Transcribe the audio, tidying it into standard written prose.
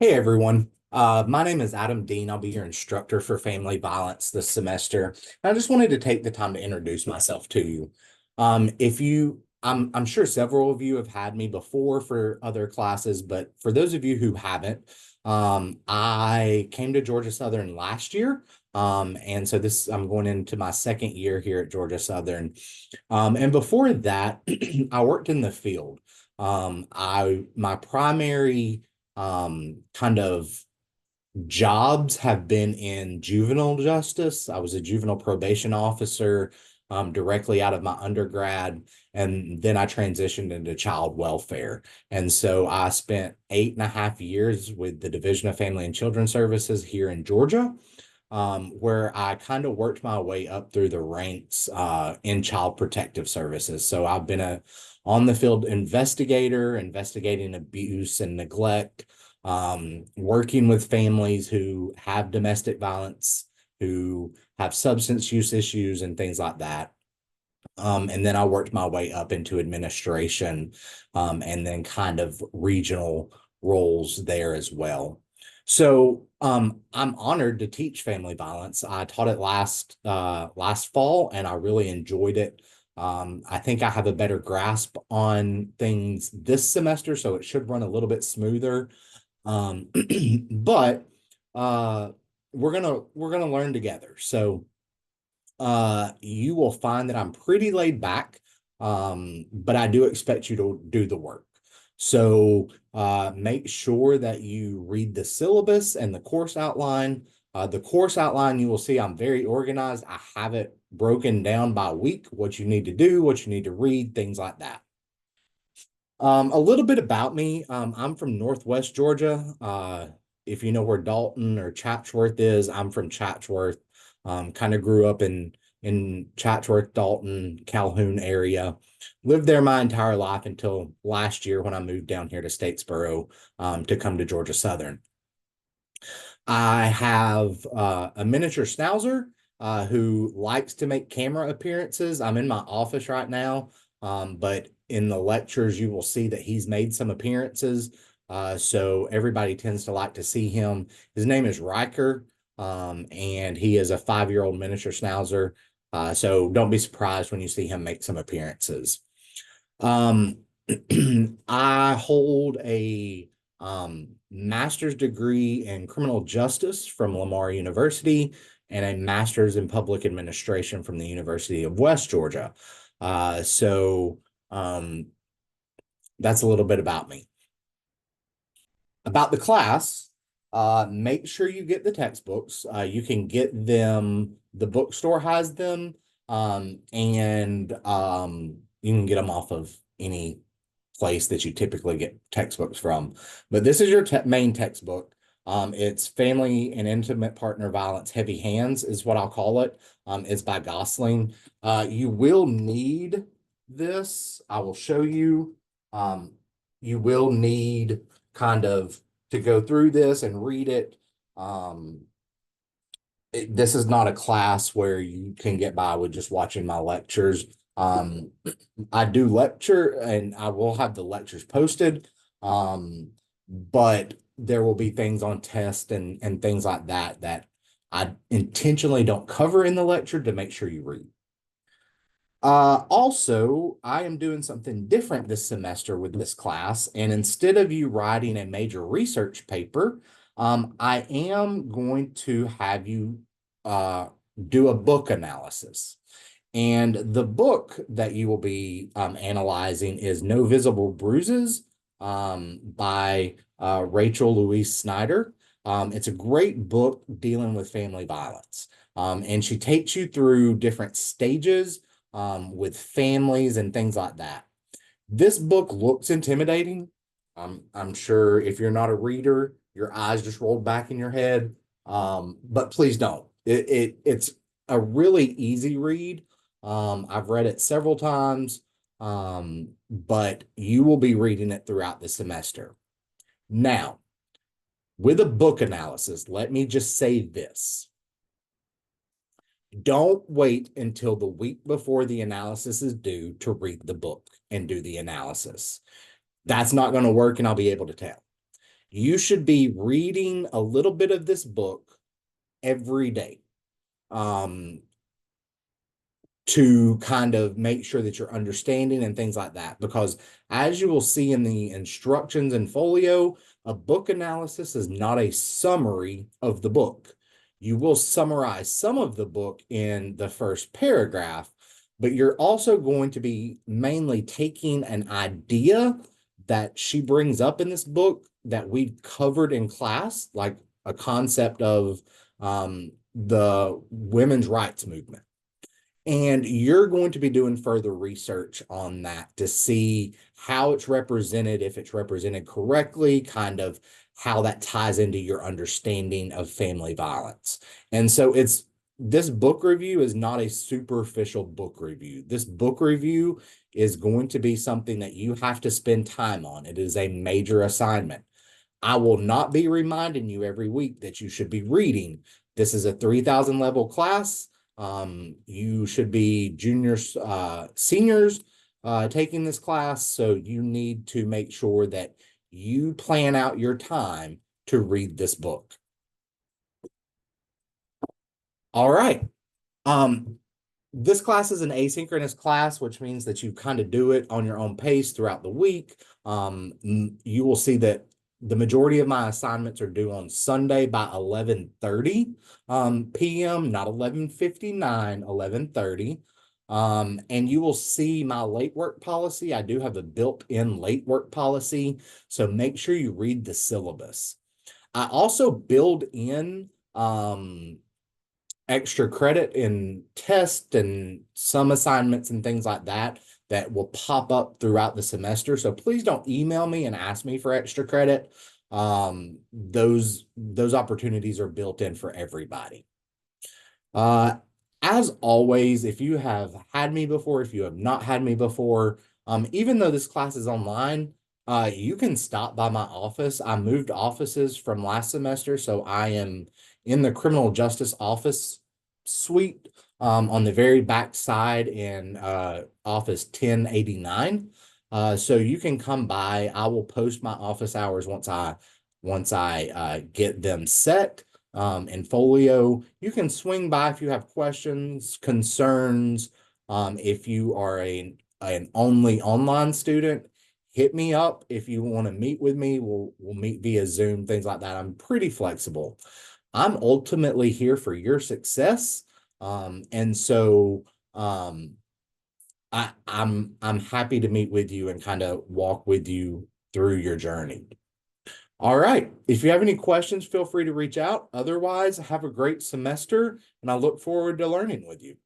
Hey everyone. My name is Adam Dean. I'll be your instructor for family violence this semester. I just wanted to take the time to introduce myself to you. I'm sure several of you have had me before for other classes, but for those of you who haven't, I came to Georgia Southern last year. And so I'm going into my second year here at Georgia Southern. And before that, I worked in the field. My primary kind of jobs have been in juvenile justice. I was a juvenile probation officer directly out of my undergrad, and then I transitioned into child welfare. And so I spent 8.5 years with the Division of Family and Children Services here in Georgia, where I kind of worked my way up through the ranks in child protective services. So I've been a on the field investigator, investigating abuse and neglect, working with families who have domestic violence, who have substance use issues, and things like that. And then I worked my way up into administration, and then kind of regional roles there as well. So I'm honored to teach family violence. I taught it last fall, and I really enjoyed it. I think I have a better grasp on things this semester, so it should run a little bit smoother. Um, but uh, we're gonna learn together. So you will find that I'm pretty laid back, but I do expect you to do the work. So make sure that you read the syllabus and the course outline. The course outline, you will see I'm very organized. I have it broken down by week, what you need to do, what you need to read, things like that. A little bit about me. I'm from Northwest Georgia. If you know where Dalton or Chatsworth is, I'm from Chatsworth. Kind of grew up in Chatsworth, Dalton, Calhoun area. Lived there my entire life until last year when I moved down here to Statesboro to come to Georgia Southern. I have a miniature schnauzer who likes to make camera appearances. I'm in my office right now, but in the lectures, you will see that he's made some appearances. So everybody tends to like to see him. His name is Riker, and he is a 5-year-old miniature schnauzer. So don't be surprised when you see him make some appearances. Um, I hold a master's degree in criminal justice from Lamar University and a master's in public administration from the University of West Georgia. So that's a little bit about me. About the class, make sure you get the textbooks. You can get them, the bookstore has them, and you can get them off of any place that you typically get textbooks from. But this is your main textbook. It's Family and Intimate Partner Violence Heavy Hands, is what I'll call it. It's by Gosling. You will need this. I will show you. You will need kind of to go through this and read it. Um, this is not a class where you can get by with just watching my lectures. Um, I do lecture and I will have the lectures posted. But there will be things on test and things like that that I intentionally don't cover in the lecture to make sure you read. Also, I am doing something different this semester with this class, and instead of you writing a major research paper, I am going to have you do a book analysis. And the book that you will be analyzing is No Visible Bruises by Rachel Louise Snyder. It's a great book dealing with family violence. And she takes you through different stages with families and things like that. This book looks intimidating. I'm sure if you're not a reader, your eyes just rolled back in your head. But please don't. It's a really easy read. I've read it several times, but you will be reading it throughout the semester. Now, with a book analysis, let me just say this. Don't wait until the week before the analysis is due to read the book and do the analysis. That's not going to work, and I'll be able to tell. You should be reading a little bit of this book every day. Um, to kind of make sure that you're understanding and things like that. Because as you will see in the instructions and folio, a book analysis is not a summary of the book. You will summarize some of the book in the first paragraph, but you're also going to be mainly taking an idea that she brings up in this book that we covered in class, like a concept of the women's rights movement. And you're going to be doing further research on that to see how it's represented, if it's represented correctly, kind of how that ties into your understanding of family violence. And so this book review is not a superficial book review. This book review is going to be something that you have to spend time on. It is a major assignment. I will not be reminding you every week that you should be reading. This is a 3,000 level class. You should be juniors, seniors taking this class. So you need to make sure that you plan out your time to read this book. All right. This class is an asynchronous class, which means that you kind of do it on your own pace throughout the week. You will see that the majority of my assignments are due on Sunday by 11:30 p.m., not 11:59, 11:30. And you will see my late work policy. I do have a built-in late work policy, so make sure you read the syllabus. I also build in extra credit in tests and some assignments and things like that that will pop up throughout the semester. So please don't email me and ask me for extra credit. Those opportunities are built in for everybody. As always, if you have had me before, if you have not had me before, even though this class is online, you can stop by my office. I moved offices from last semester, so I am in the criminal justice office suite on the very back side in office 1089. So you can come by. I will post my office hours once I get them set in folio. You can swing by if you have questions, concerns. If you are an only online student, hit me up. If you want to meet with me, we'll meet via Zoom, things like that. I'm pretty flexible. I'm ultimately here for your success. And so I'm happy to meet with you and kind of walk with you through your journey. All right. If you have any questions, feel free to reach out. Otherwise, have a great semester, and I look forward to learning with you.